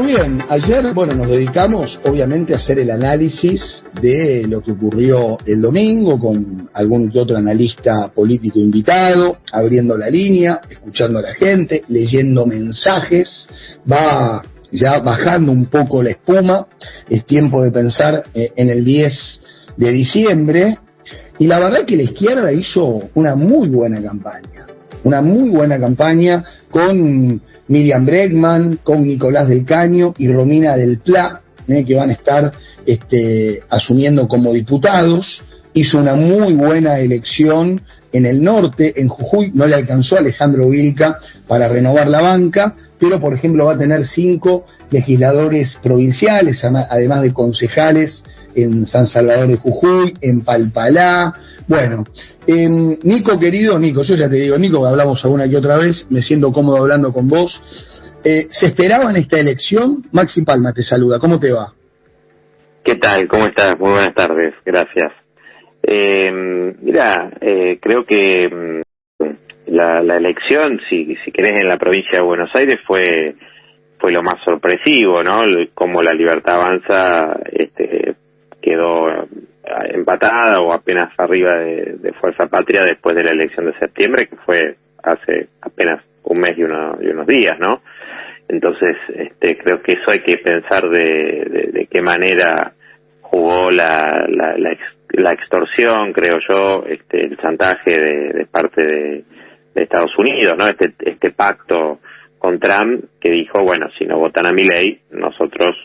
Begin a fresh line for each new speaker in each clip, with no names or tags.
bien, ayer, bueno, nos dedicamos obviamente a hacer el análisis de lo que ocurrió el domingo con algún que otro analista político invitado, abriendo la línea, escuchando a la gente, leyendo mensajes, va ya bajando un poco la espuma, es tiempo de pensar en el 10 de diciembre, y la verdad que la izquierda hizo una muy buena campaña con Miriam Bregman, con Nicolás del Caño y Romina del Pla, que van a estar asumiendo como diputados. Hizo una muy buena elección en el norte, en Jujuy, no le alcanzó a Alejandro Vilca para renovar la banca, pero por ejemplo va a tener 5 legisladores provinciales, además de concejales en San Salvador de Jujuy, en Palpalá. Bueno, Nico, querido Nico, yo ya te digo, Nico, hablamos alguna que otra vez, me siento cómodo hablando con vos. ¿Se esperaba en esta elección? Maxi Palma te saluda, ¿cómo te va?
¿Qué tal? ¿Cómo estás? Muy buenas tardes, gracias. Creo que la elección, si querés, en la provincia de Buenos Aires fue lo más sorpresivo, ¿no? Como la Libertad Avanza quedó empatada o apenas arriba de Fuerza Patria después de la elección de septiembre, que fue hace apenas un mes y unos días, ¿no? Entonces, creo que eso hay que pensar de qué manera jugó la extorsión, creo yo, el chantaje de parte de Estados Unidos, ¿no? Este pacto con Trump que dijo, bueno, si no votan a Milei, nosotros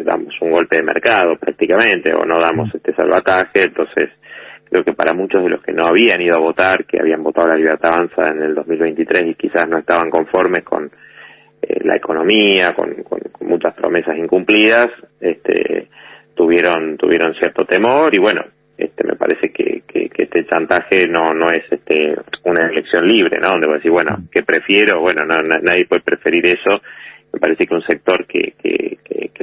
damos un golpe de mercado prácticamente, o no damos salvataje. Entonces creo que para muchos de los que no habían ido a votar, que habían votado la Libertad Avanza en el 2023 y quizás no estaban conformes con la economía, con muchas promesas incumplidas, tuvieron cierto temor. Y bueno, me parece que este chantaje no es una elección libre, ¿no? Donde voy a decir, bueno, ¿qué prefiero? Bueno, nadie puede preferir eso. Me parece que un sector que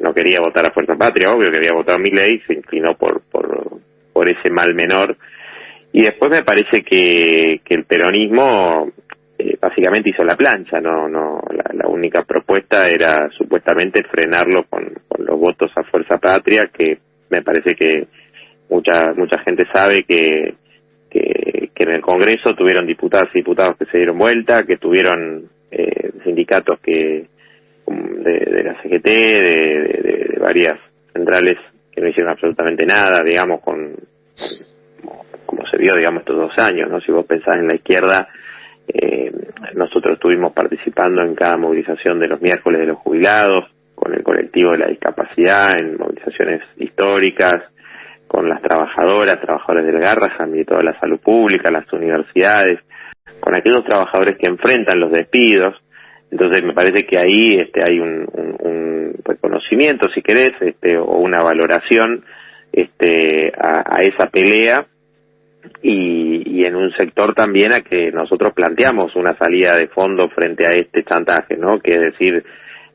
no quería votar a Fuerza Patria, obvio que había votado a Milei, se inclinó por ese mal menor. Y después me parece que el peronismo básicamente hizo la plancha, la única propuesta era supuestamente frenarlo con los votos a Fuerza Patria, que me parece que mucha gente sabe que en el Congreso tuvieron diputadas y diputados que se dieron vuelta, que tuvieron sindicatos de la CGT, de varias centrales que no hicieron absolutamente nada, digamos, como se vio, digamos, estos 2 años, ¿no? Si vos pensás en la izquierda, nosotros estuvimos participando en cada movilización de los miércoles de los jubilados, con el colectivo de la discapacidad, en movilizaciones históricas, con las trabajadores del Garrahan y de toda la salud pública, las universidades, con aquellos trabajadores que enfrentan los despidos. Entonces me parece que ahí hay un reconocimiento, si querés, o una valoración a esa pelea, y en un sector también a que nosotros planteamos una salida de fondo frente a este chantaje, ¿no? Que es decir,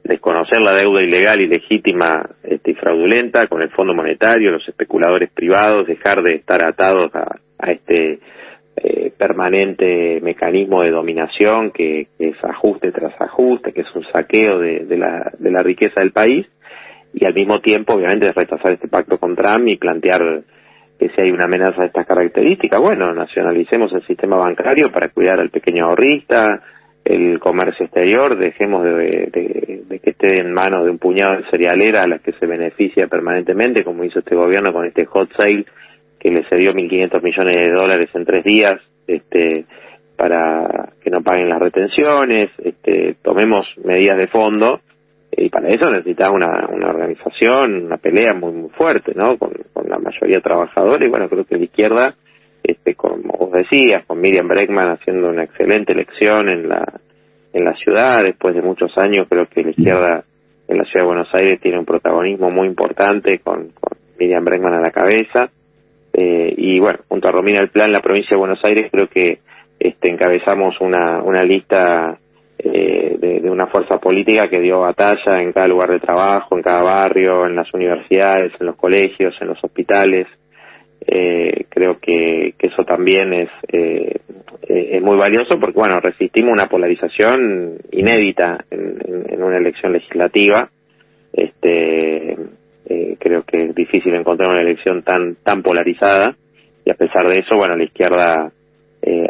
desconocer la deuda ilegal, ilegítima y fraudulenta con el Fondo Monetario, los especuladores privados, dejar de estar atados a este permanente mecanismo de dominación que es ajuste tras ajuste, que es un saqueo de la riqueza del país, y al mismo tiempo obviamente rechazar este pacto con Trump y plantear que si hay una amenaza de estas características, bueno, nacionalicemos el sistema bancario para cuidar al pequeño ahorrista, el comercio exterior, dejemos de que esté en manos de un puñado de cerealeras a las que se beneficia permanentemente, como hizo este gobierno con este hot sale que le cedió $1.500 millones en 3 días, para que no paguen las retenciones. Tomemos medidas de fondo, y para eso necesitaba una organización, una pelea muy fuerte, ¿no? Con la mayoría trabajadora. Y bueno, creo que la izquierda, como vos decías, con Miriam Bregman haciendo una excelente elección en la ciudad, después de muchos años, creo que la izquierda en la ciudad de Buenos Aires tiene un protagonismo muy importante con Miriam Bregman a la cabeza. Y bueno, junto a Romina del Pla en la provincia de Buenos Aires, creo que encabezamos una lista de una fuerza política que dio batalla en cada lugar de trabajo, en cada barrio, en las universidades, en los colegios, en los hospitales. Creo que eso también es muy valioso porque, bueno, resistimos una polarización inédita en una elección legislativa, Creo que es difícil encontrar una elección tan polarizada, y a pesar de eso, bueno, la izquierda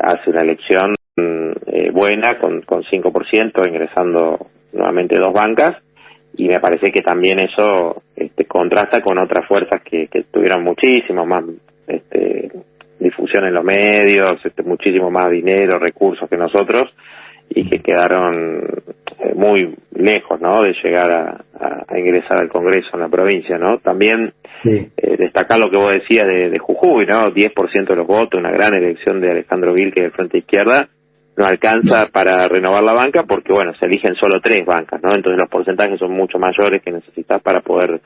hace una elección buena con 5%, ingresando nuevamente 2 bancas, y me parece que también eso contrasta con otras fuerzas que tuvieron muchísimo más difusión en los medios, muchísimo más dinero, recursos que nosotros, y que quedaron muy lejos, ¿no?, de llegar a ingresar al Congreso en la provincia, ¿no? También sí. Destacar lo que vos decías de Jujuy, ¿no? 10% de los votos, una gran elección de Alejandro Vilque de Frente Izquierda, no alcanza para renovar la banca porque, bueno, se eligen solo 3 bancas, ¿no? Entonces los porcentajes son mucho mayores que necesitas para poder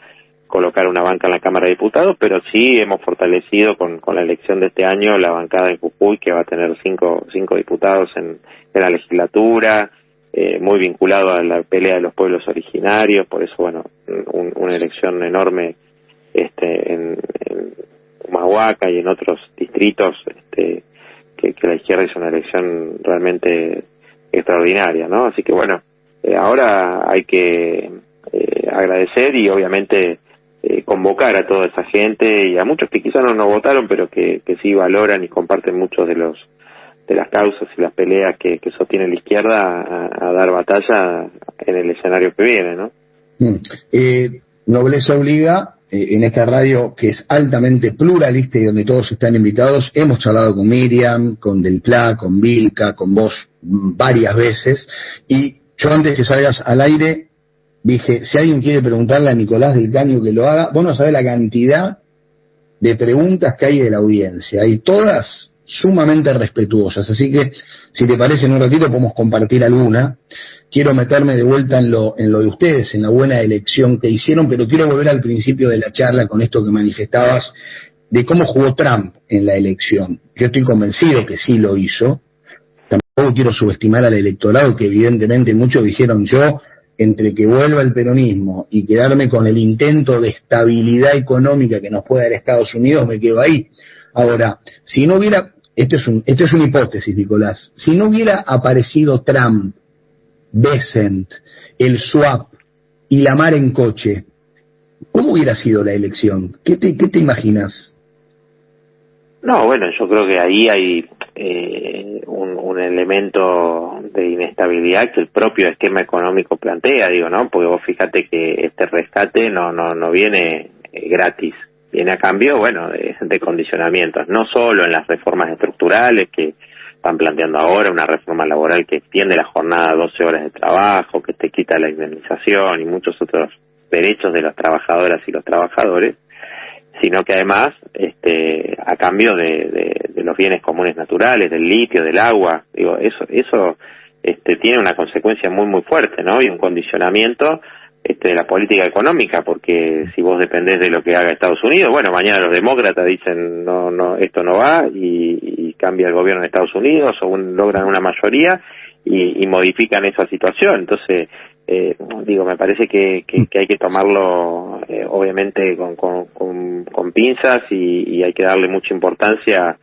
colocar una banca en la Cámara de Diputados, pero sí hemos fortalecido con la elección de este año la bancada en Jujuy, que va a tener 5 diputados en la legislatura, muy vinculado a la pelea de los pueblos originarios, por eso, bueno, una elección enorme en Humahuaca y en otros distritos, que la izquierda hizo una elección realmente extraordinaria, ¿no? Así que, bueno, ahora hay que agradecer y obviamente convocar a toda esa gente y a muchos que quizás no nos votaron, pero que sí valoran y comparten muchos de las causas y las peleas que sostiene la izquierda a dar batalla en el escenario que viene, ¿no?
Nobleza obliga, en esta radio que es altamente pluralista y donde todos están invitados, hemos charlado con Miriam, con Del Pla, con Vilca, con vos varias veces, y yo antes que salgas al aire dije, si alguien quiere preguntarle a Nicolás del Caño que lo haga, vos no sabés la cantidad de preguntas que hay de la audiencia, y todas sumamente respetuosas, así que si te parece en un ratito podemos compartir alguna. Quiero meterme de vuelta en lo de ustedes, en la buena elección que hicieron, pero quiero volver al principio de la charla con esto que manifestabas de cómo jugó Trump en la elección. Yo estoy convencido que sí lo hizo, tampoco quiero subestimar al electorado, que evidentemente muchos dijeron, yo entre que vuelva el peronismo y quedarme con el intento de estabilidad económica que nos puede dar Estados Unidos, me quedo ahí. Ahora, si no hubiera, esto es una hipótesis, Nicolás, si no hubiera aparecido Trump, Bessent, el swap y la mar en coche, ¿cómo hubiera sido la elección? ¿Qué te imaginas?
No, bueno, yo creo que ahí hay un elemento de inestabilidad que el propio esquema económico plantea, digo, ¿no? Porque vos fíjate que este rescate no viene gratis, viene a cambio, bueno, de condicionamientos, no solo en las reformas estructurales que están planteando ahora, una reforma laboral que extiende la jornada a 12 horas de trabajo, que te quita la indemnización y muchos otros derechos de las trabajadoras y los trabajadores, sino que además, a cambio de los bienes comunes naturales, del litio, del agua, digo, eso tiene una consecuencia muy muy fuerte, ¿no? Y un condicionamiento de la política económica, porque si vos dependés de lo que haga Estados Unidos, bueno, mañana los demócratas dicen no, esto no va, y cambia el gobierno de Estados Unidos, o logran una mayoría y modifican esa situación. Entonces, me parece que hay que tomarlo obviamente con pinzas, y hay que darle mucha importancia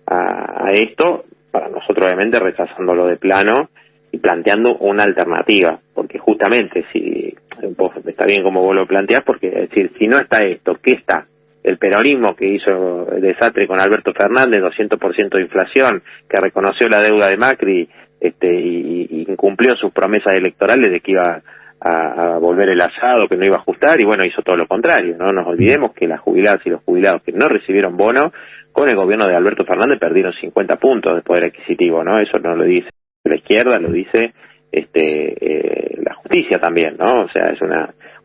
a esto, para nosotros obviamente rechazándolo de plano y planteando una alternativa, porque justamente si vos, está bien como vos lo planteás, porque es decir, si no está esto, ¿qué está? El peronismo que hizo el desastre con Alberto Fernández, 200% de inflación, que reconoció la deuda de Macri y incumplió sus promesas electorales de que iba a volver el asado, que no iba a ajustar, y bueno, hizo todo lo contrario. No nos olvidemos que las jubiladas y los jubilados que no recibieron bono con el gobierno de Alberto Fernández perdieron 50 puntos de poder adquisitivo, ¿no? Eso no lo dice la izquierda, lo dice la justicia también, ¿no? O sea, es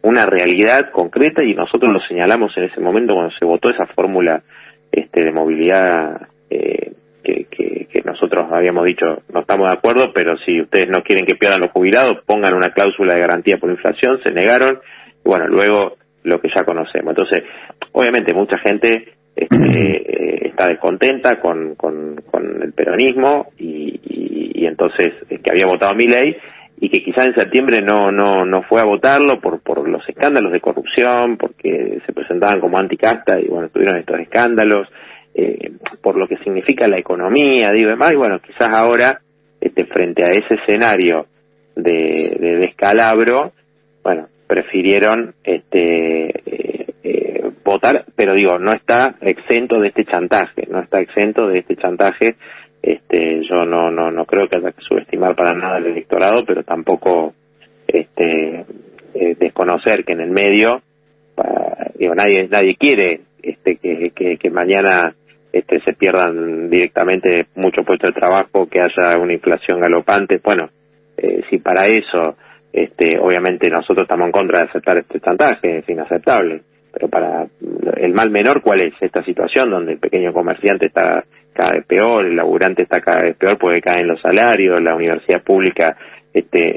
una realidad concreta, y nosotros lo señalamos en ese momento cuando se votó esa fórmula de movilidad que nosotros habíamos dicho no estamos de acuerdo, pero si ustedes no quieren que pierdan los jubilados, pongan una cláusula de garantía por inflación. Se negaron, y bueno, luego lo que ya conocemos. Entonces, obviamente mucha gente está descontenta con el peronismo y entonces que había votado a Milei, y que quizás en septiembre no fue a votarlo por los escándalos de corrupción, porque se presentaban como anticasta y bueno, tuvieron estos escándalos, por lo que significa la economía, digo, demás, y bueno, quizás ahora frente a ese escenario de descalabro, bueno, prefirieron votar, pero digo, no está exento de este chantaje, yo no creo que haya que subestimar para nada el electorado, pero tampoco desconocer que en el medio, nadie quiere que mañana se pierdan directamente muchos puestos de trabajo, que haya una inflación galopante. Bueno, si para eso obviamente nosotros estamos en contra de aceptar este chantaje, es inaceptable, pero para el mal menor, ¿cuál es? Esta situación donde el pequeño comerciante está cada vez peor, el laburante está cada vez peor porque caen los salarios, la universidad pública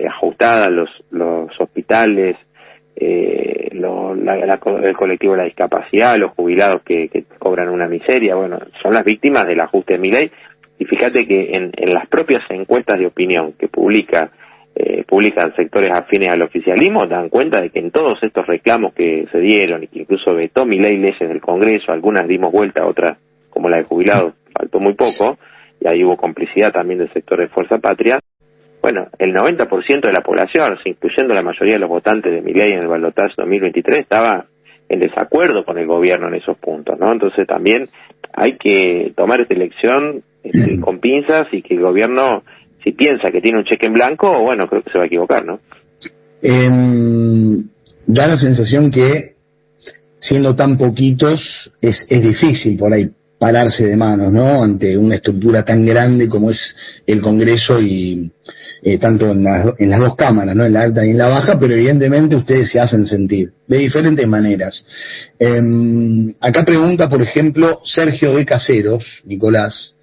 ajustada, los hospitales, el colectivo de la discapacidad, los jubilados que cobran una miseria. Bueno, son las víctimas del ajuste de Milei. Y fíjate que en las propias encuestas de opinión que publican sectores afines al oficialismo, dan cuenta de que en todos estos reclamos que se dieron, y que incluso vetó Milei leyes del Congreso, algunas dimos vuelta, otras, como la de jubilados, faltó muy poco, y ahí hubo complicidad también del sector de Fuerza Patria. Bueno, el 90% de la población, incluyendo la mayoría de los votantes de Milei en el balotaje 2023, estaba en desacuerdo con el gobierno en esos puntos, ¿no? Entonces también hay que tomar esta elección con pinzas, y que el gobierno, si piensa que tiene un cheque en blanco, bueno, creo que se va a equivocar, ¿no?
Da la sensación que, siendo tan poquitos, es difícil por ahí pararse de manos, ¿no? Ante una estructura tan grande como es el Congreso, y tanto en las dos cámaras, ¿no? En la alta y en la baja, pero evidentemente ustedes se hacen sentir de diferentes maneras. Acá pregunta, por ejemplo, Sergio de Caseros, Nicolás,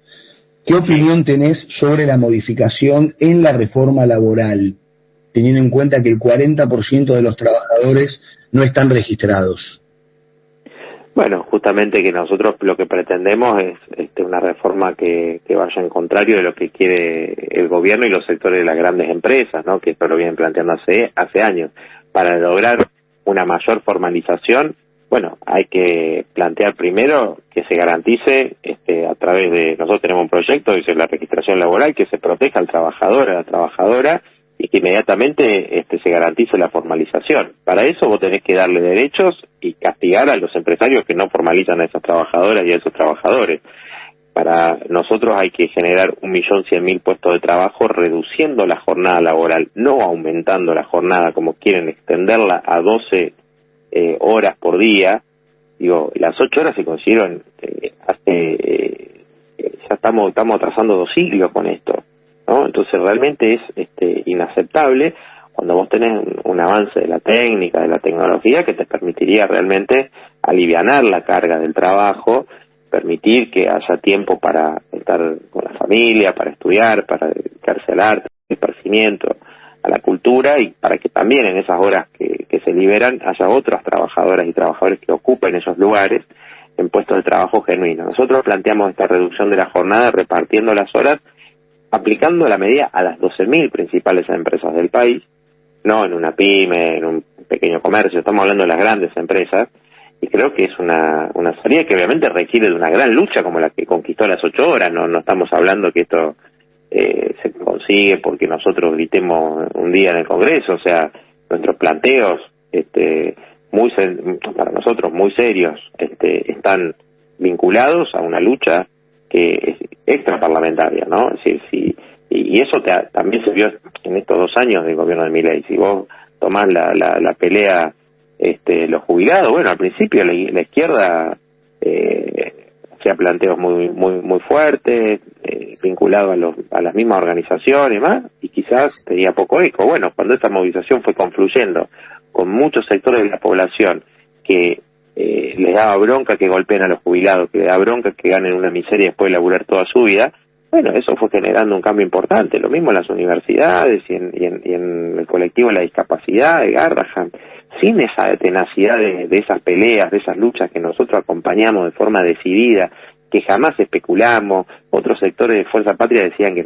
¿qué opinión tenés sobre la modificación en la reforma laboral, teniendo en cuenta que el 40% de los trabajadores no están registrados?
Bueno, justamente que nosotros lo que pretendemos es una reforma que vaya en contrario de lo que quiere el gobierno y los sectores de las grandes empresas, ¿no? Que esto lo vienen planteando hace años. Para lograr una mayor formalización, bueno, hay que plantear primero que se garantice a través de, nosotros tenemos un proyecto, dice la registración laboral, que se proteja al trabajador, a la trabajadora, y que inmediatamente se garantice la formalización. Para eso vos tenés que darle derechos y castigar a los empresarios que no formalizan a esas trabajadoras y a esos trabajadores. Para nosotros hay que generar 1.100.000 puestos de trabajo, reduciendo la jornada laboral, no aumentando la jornada como quieren, extenderla a 12 horas por día. Digo, las 8 horas se consiguieron ya estamos atrasando 2 siglos con esto, ¿no? Entonces realmente es inaceptable cuando vos tenés un avance de la técnica, de la tecnología, que te permitiría realmente alivianar la carga del trabajo, permitir que haya tiempo para estar con la familia, para estudiar, para dedicarse al arte, al esparcimiento, a la cultura, y para que también en esas horas que se liberan haya otras trabajadoras y trabajadores que ocupen esos lugares en puestos de trabajo genuinos. Nosotros planteamos esta reducción de la jornada repartiendo las horas, aplicando la medida a las 12.000 principales empresas del país, no en una pyme, en un pequeño comercio, estamos hablando de las grandes empresas, y creo que es una salida que obviamente requiere de una gran lucha como la que conquistó las 8 horas, no estamos hablando que esto se consigue porque nosotros gritemos un día en el Congreso. O sea, nuestros planteos para nosotros muy serios están vinculados a una lucha que es extraparlamentaria, ¿no? Es decir, y eso también se vio en estos 2 años del gobierno de Milei. Si vos tomás la pelea los jubilados, bueno, al principio la izquierda hacía planteos muy fuertes, vinculados a las mismas organizaciones y más, y quizás tenía poco eco. Bueno, cuando esta movilización fue confluyendo con muchos sectores de la población que les daba bronca que golpeen a los jubilados, que les da bronca que ganen una miseria después de laburar toda su vida, bueno, eso fue generando un cambio importante. Lo mismo en las universidades y en el colectivo de la discapacidad de Garrahan. Sin esa tenacidad de esas peleas, de esas luchas que nosotros acompañamos de forma decidida, que jamás especulamos. Otros sectores de Fuerza Patria decían que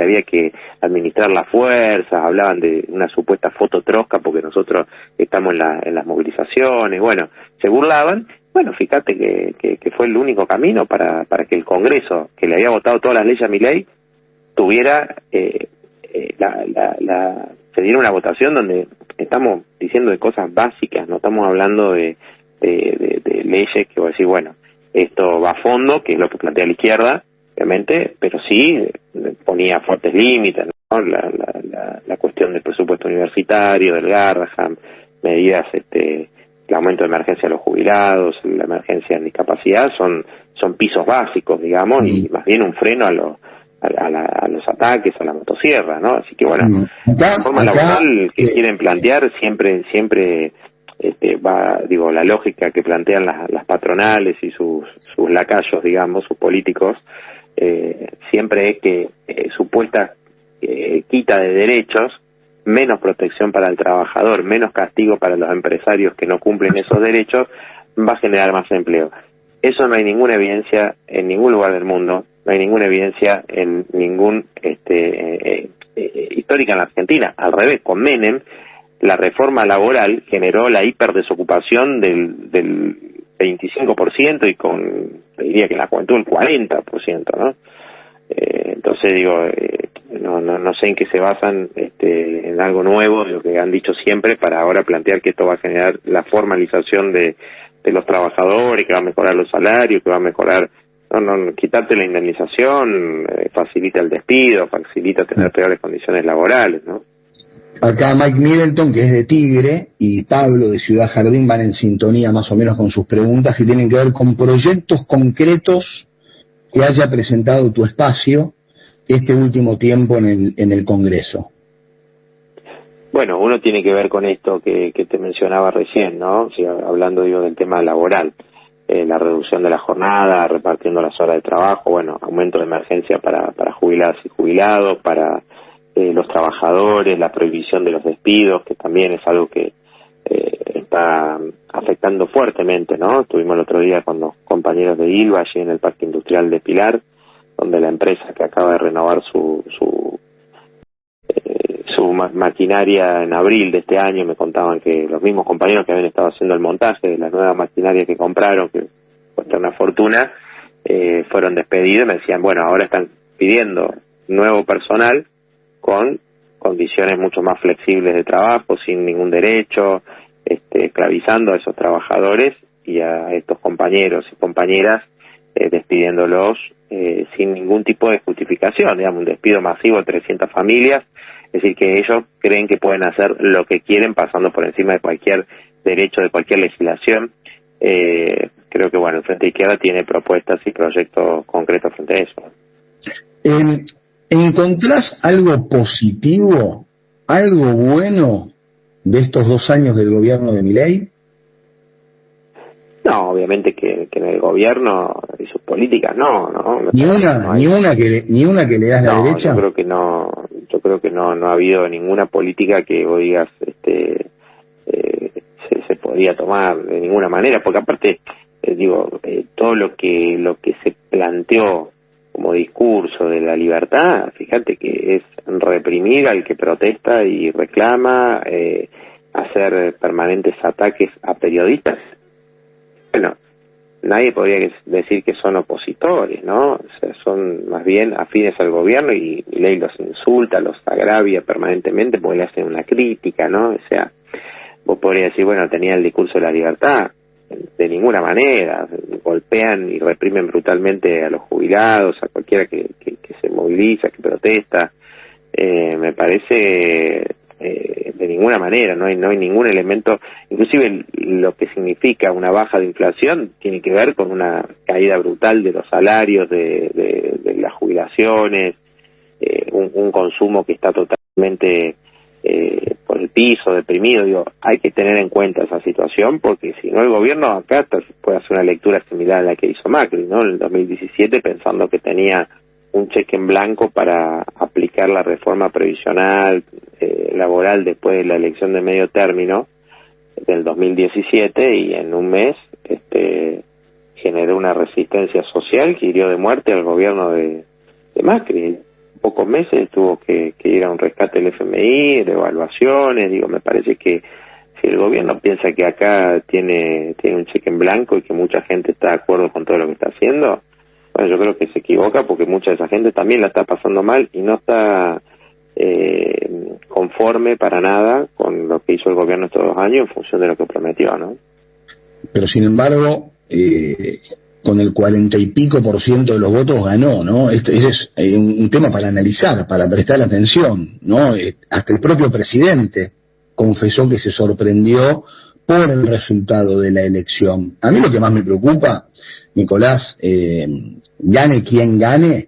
había que administrar las fuerzas, hablaban de una supuesta foto trosca porque nosotros estamos en las movilizaciones, bueno, se burlaban. Bueno, fíjate que fue el único camino para que el Congreso, que le había votado todas las leyes a Milei, tuviera se diera una votación donde estamos diciendo de cosas básicas, no estamos hablando de leyes que voy a decir, bueno, esto va a fondo, que es lo que plantea la izquierda, obviamente, pero sí ponía fuertes límites, ¿no? La cuestión del presupuesto universitario, del Garrahan, medidas, el aumento de emergencia a los jubilados, la emergencia en discapacidad, son pisos básicos, digamos, y más bien un freno a los ataques, a la motosierra, ¿no? Así que bueno, la reforma laboral que quieren plantear siempre va, digo, la lógica que plantean las patronales y sus lacayos, digamos, sus políticos, siempre es que supuesta quita de derechos, menos protección para el trabajador, menos castigo para los empresarios que no cumplen esos derechos, va a generar más empleo. Eso no hay ninguna evidencia en ningún lugar del mundo, no hay ninguna evidencia en ningún histórica en la Argentina. Al revés, con Menem, la reforma laboral generó la hiperdesocupación del 25% y diría que en la juventud el 40%, ¿no? Entonces digo, no sé en qué se basan en algo nuevo de lo que han dicho siempre para ahora plantear que esto va a generar la formalización de los trabajadores, que va a mejorar los salarios, que va a mejorar, quitarte la indemnización, facilita el despido, facilita tener peores condiciones laborales, ¿no?
Acá Mike Middleton, que es de Tigre, y Pablo de Ciudad Jardín van en sintonía más o menos con sus preguntas y tienen que ver con proyectos concretos que haya presentado tu espacio este último tiempo en el Congreso.
Bueno, uno tiene que ver con esto que te mencionaba recién, ¿no? O sea, hablando, digo, del tema laboral, la reducción de la jornada, repartiendo las horas de trabajo, bueno, aumento de emergencia para jubiladas y jubilados, para los trabajadores, la prohibición de los despidos, que también es algo que está afectando fuertemente, ¿no? Estuvimos el otro día con los compañeros de ILVA allí en el Parque Industrial de Pilar, donde la empresa que acaba de renovar su maquinaria en abril de este año, me contaban que los mismos compañeros que habían estado haciendo el montaje de la nueva maquinaria que compraron, que cuesta una fortuna, fueron despedidos y me decían, bueno, ahora están pidiendo nuevo personal con condiciones mucho más flexibles de trabajo, sin ningún derecho, esclavizando a esos trabajadores y a estos compañeros y compañeras, despidiéndolos sin ningún tipo de justificación, digamos, un despido masivo de 300 familias, es decir, que ellos creen que pueden hacer lo que quieren pasando por encima de cualquier derecho, de cualquier legislación. Creo que, bueno, el Frente Izquierda tiene propuestas y proyectos concretos frente a eso.
¿Encontrás algo positivo, algo bueno de estos 2 años del gobierno de Milei?
No, obviamente que en el gobierno y sus políticas no.
Ni una que le das la derecha.
Yo creo que no ha habido ninguna política que vos digas se podía tomar de ninguna manera, porque aparte todo lo que se planteó como discurso de la libertad, fíjate que es reprimir al que protesta y reclama, hacer permanentes ataques a periodistas. Bueno, nadie podría decir que son opositores, ¿no? O sea, son más bien afines al gobierno y Milei los insulta, los agravia permanentemente porque le hacen una crítica, ¿no? O sea, vos podrías decir, bueno, tenía el discurso de la libertad. De ninguna manera, golpean y reprimen brutalmente a los jubilados, a cualquiera que se moviliza, que protesta. Me parece de ninguna manera, no hay ningún elemento, inclusive lo que significa una baja de inflación tiene que ver con una caída brutal de los salarios, de las jubilaciones, un consumo que está totalmente por el piso, deprimido. Digo, hay que tener en cuenta esa situación, porque si no el gobierno acá puede hacer una lectura similar a la que hizo Macri, ¿no? En el 2017, pensando que tenía un cheque en blanco para aplicar la reforma previsional laboral después de la elección de medio término del 2017, y en un mes generó una resistencia social que hirió de muerte al gobierno de Macri. Pocos meses tuvo que ir a un rescate del FMI, de evaluaciones. Digo, me parece que si el gobierno piensa que acá tiene un cheque en blanco y que mucha gente está de acuerdo con todo lo que está haciendo, bueno, yo creo que se equivoca, porque mucha de esa gente también la está pasando mal y no está conforme para nada con lo que hizo el gobierno estos 2 años en función de lo que prometió, ¿no?
Pero sin embargo, con el 40 y pico % de los votos ganó, ¿no? Este es un tema para analizar, para prestar atención, ¿no? Hasta el propio presidente confesó que se sorprendió por el resultado de la elección. A mí lo que más me preocupa, Nicolás, gane quien gane,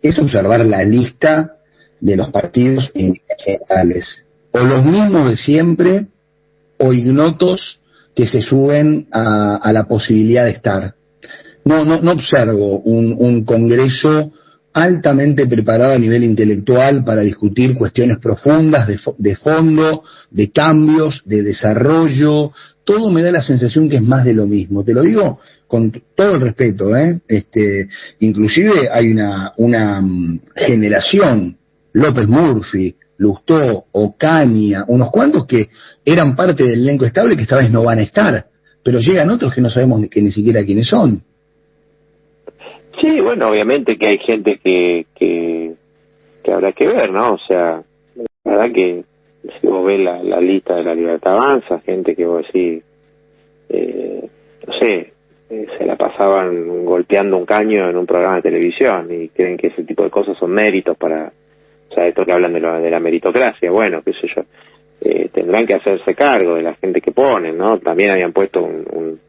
es observar la lista de los partidos estatales, o los mismos de siempre, o ignotos que se suben a la posibilidad de estar. No observo un Congreso altamente preparado a nivel intelectual para discutir cuestiones profundas de fondo, de cambios, de desarrollo. Todo me da la sensación que es más de lo mismo. Te lo digo con todo el respeto, inclusive hay una generación, López Murphy, Lustó, Ocaña, unos cuantos que eran parte del elenco estable que esta vez no van a estar, pero llegan otros que no sabemos que ni siquiera quiénes son.
Sí, bueno, obviamente que hay gente que habrá que ver, ¿no? O sea, la verdad que si vos ves la lista de La Libertad Avanza, gente que vos decís, no sé, se la pasaban golpeando un caño en un programa de televisión y creen que ese tipo de cosas son méritos para, o sea, esto que hablan de la meritocracia, bueno, qué sé yo, tendrán que hacerse cargo de la gente que ponen, ¿no? También habían puesto un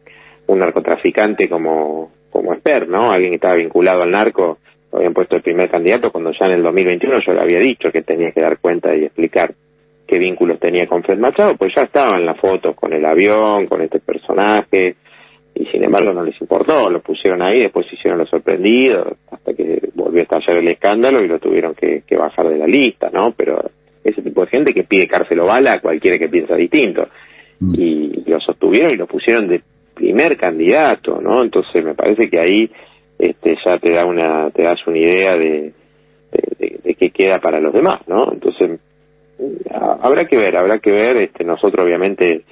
narcotraficante como expert, ¿no? Alguien que estaba vinculado al narco, lo habían puesto el primer candidato cuando ya en el 2021 yo le había dicho que tenía que dar cuenta y explicar qué vínculos tenía con Fred Machado, pues ya estaban las fotos con el avión, con este personaje, y sin embargo no les importó, lo pusieron ahí, después se hicieron los sorprendidos, hasta que volvió a estallar el escándalo y lo tuvieron que bajar de la lista, ¿no? Pero ese tipo de gente que pide cárcel o bala a cualquiera que piensa distinto, y lo sostuvieron y lo pusieron de primer candidato, ¿no? Entonces me parece que ahí ya te das una idea de qué queda para los demás, ¿no? Entonces habrá que ver, nosotros obviamente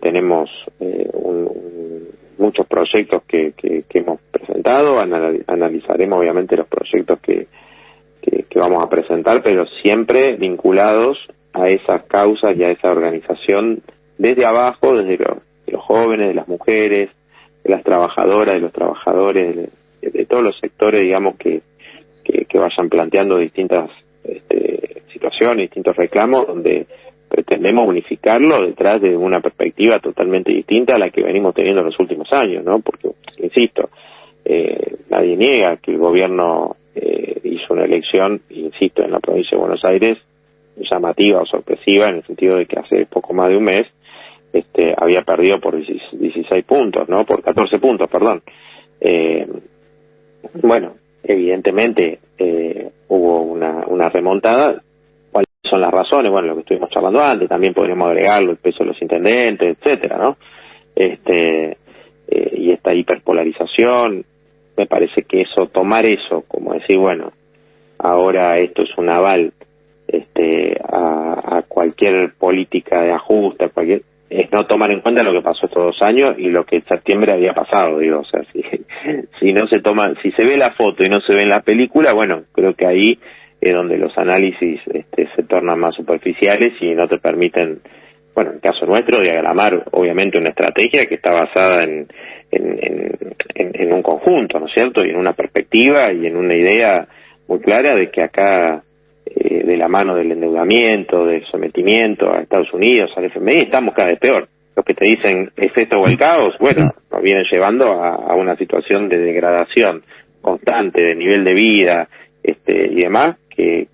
tenemos muchos proyectos que hemos presentado, analizaremos obviamente los proyectos que vamos a presentar, pero siempre vinculados a esas causas y a esa organización desde abajo, desde los jóvenes, de las mujeres, de las trabajadoras, de los trabajadores, de todos los sectores, digamos, que vayan planteando distintas situaciones, distintos reclamos, donde pretendemos unificarlo detrás de una perspectiva totalmente distinta a la que venimos teniendo en los últimos años, ¿no? Porque, insisto, nadie niega que el gobierno hizo una elección, insisto, en la provincia de Buenos Aires, llamativa o sorpresiva, en el sentido de que hace poco más de un mes había perdido por 16 puntos, ¿no? Por 14 puntos, perdón. Bueno, evidentemente hubo una remontada. ¿Cuáles son las razones? Bueno, lo que estuvimos charlando antes, también podríamos agregarlo, el peso de los intendentes, etcétera, ¿no? Y esta hiperpolarización, me parece que tomar eso, como decir, bueno, ahora esto es un aval a cualquier política de ajuste, es no tomar en cuenta lo que pasó estos 2 años y lo que en septiembre había pasado, digo, o sea, si no se toma, si se ve la foto y no se ve en la película, bueno, creo que ahí es donde los análisis se tornan más superficiales y no te permiten, bueno, en el caso nuestro, diagramar obviamente una estrategia que está basada en un conjunto, ¿no es cierto? Y en una perspectiva y en una idea muy clara de que acá, de la mano del endeudamiento, del sometimiento a Estados Unidos, al FMI, estamos cada vez peor. Los que te dicen es esto o el caos, bueno, nos vienen llevando a una situación de degradación constante de nivel de vida y demás, que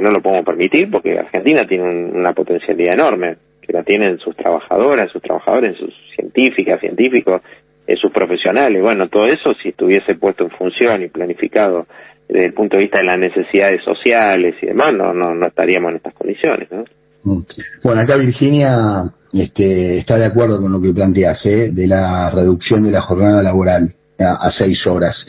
no lo podemos permitir, porque Argentina tiene una potencialidad enorme, que la tienen sus trabajadoras, sus trabajadores, sus científicos, sus profesionales. Bueno, todo eso, si estuviese puesto en función y planificado desde el punto de vista de las necesidades sociales y demás, no estaríamos en estas condiciones, ¿no?
Bueno, acá Virginia está de acuerdo con lo que planteas, de la reducción de la jornada laboral a 6 horas.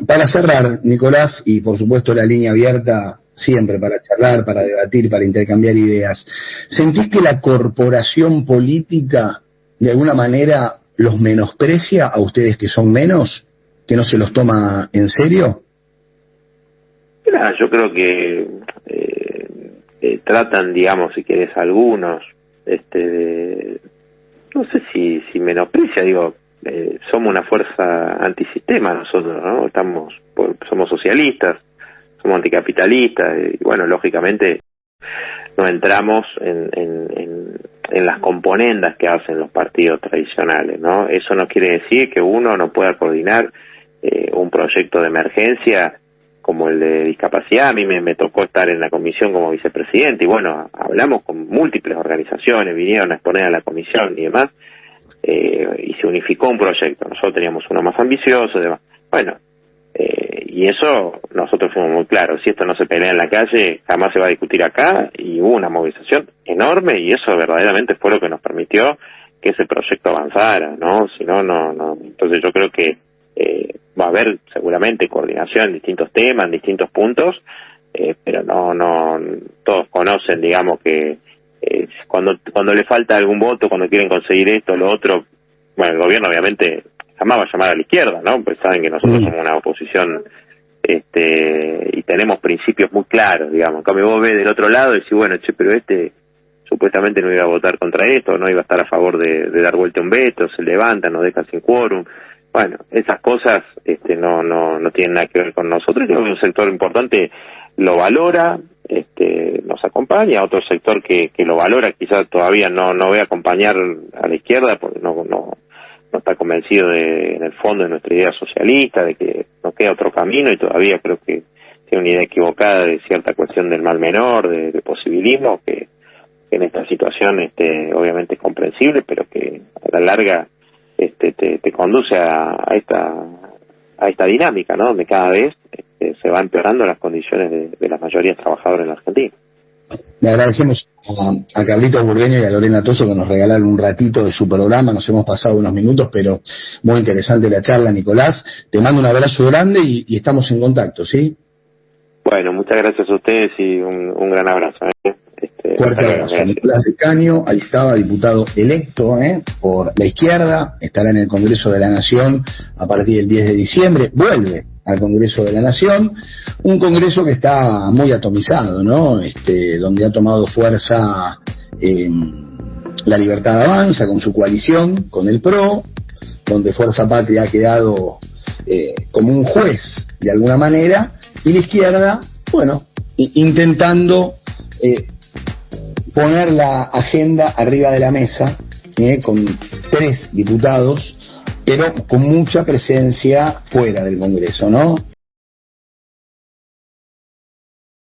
Para cerrar, Nicolás, y por supuesto la línea abierta siempre para charlar, para debatir, para intercambiar ideas, ¿sentís que la corporación política de alguna manera los menosprecia a ustedes que son menos, que no se los toma en serio?
Yo creo que tratan, digamos, si querés, algunos, no sé si menosprecia, digo, somos una fuerza antisistema nosotros, ¿no? Somos socialistas, somos anticapitalistas, y bueno, lógicamente no entramos en las componendas que hacen los partidos tradicionales, ¿no? Eso no quiere decir que uno no pueda coordinar un proyecto de emergencia como el de discapacidad. A mí me tocó estar en la comisión como vicepresidente y bueno, hablamos con múltiples organizaciones, vinieron a exponer a la comisión y demás, y se unificó un proyecto. Nosotros teníamos uno más ambicioso y demás. Bueno, y eso nosotros fuimos muy claros: si esto no se pelea en la calle, jamás se va a discutir acá, y hubo una movilización enorme y eso verdaderamente fue lo que nos permitió que ese proyecto avanzara, ¿no? Si no, no. Entonces yo creo que va a haber seguramente coordinación en distintos temas, en distintos puntos, pero no todos conocen, digamos, que cuando le falta algún voto, cuando quieren conseguir esto o lo otro, bueno, el gobierno obviamente jamás va a llamar a la izquierda, ¿no? Pues saben que nosotros somos una oposición y tenemos principios muy claros, digamos. En cambio vos ves del otro lado y decís, bueno, pero supuestamente no iba a votar contra esto, no iba a estar a favor de dar vuelta un veto, se levanta, nos deja sin quórum. Bueno, esas cosas no tienen nada que ver con nosotros. Creo que un sector importante lo valora, nos acompaña, otro sector que lo valora quizás todavía no ve acompañar a la izquierda porque no está convencido en el fondo de nuestra idea socialista, de que nos queda otro camino, y todavía creo que tiene una idea equivocada de cierta cuestión del mal menor, de posibilismo, que en esta situación obviamente es comprensible, pero que a la larga te conduce a esta dinámica, ¿no? Donde cada vez se va empeorando las condiciones de las mayorías trabajadoras en la Argentina.
Le agradecemos a Carlitos Burgueño y a Lorena Toso que nos regalaron un ratito de su programa. Nos hemos pasado unos minutos, pero muy interesante la charla, Nicolás. Te mando un abrazo grande y estamos en contacto, ¿sí?
Bueno, muchas gracias a ustedes y un gran abrazo.
Fuerte abrazo. Nicolás del Caño, ahí estaba, diputado electo por la izquierda, estará en el Congreso de la Nación a partir del 10 de diciembre, vuelve al Congreso de la Nación, un Congreso que está muy atomizado, ¿no? Donde ha tomado fuerza la Libertad Avanza con su coalición, con el PRO, donde Fuerza Patria ha quedado como un juez de alguna manera, y la izquierda, bueno, intentando poner la agenda arriba de la mesa, con 3 diputados, pero con mucha presencia fuera del Congreso, ¿no?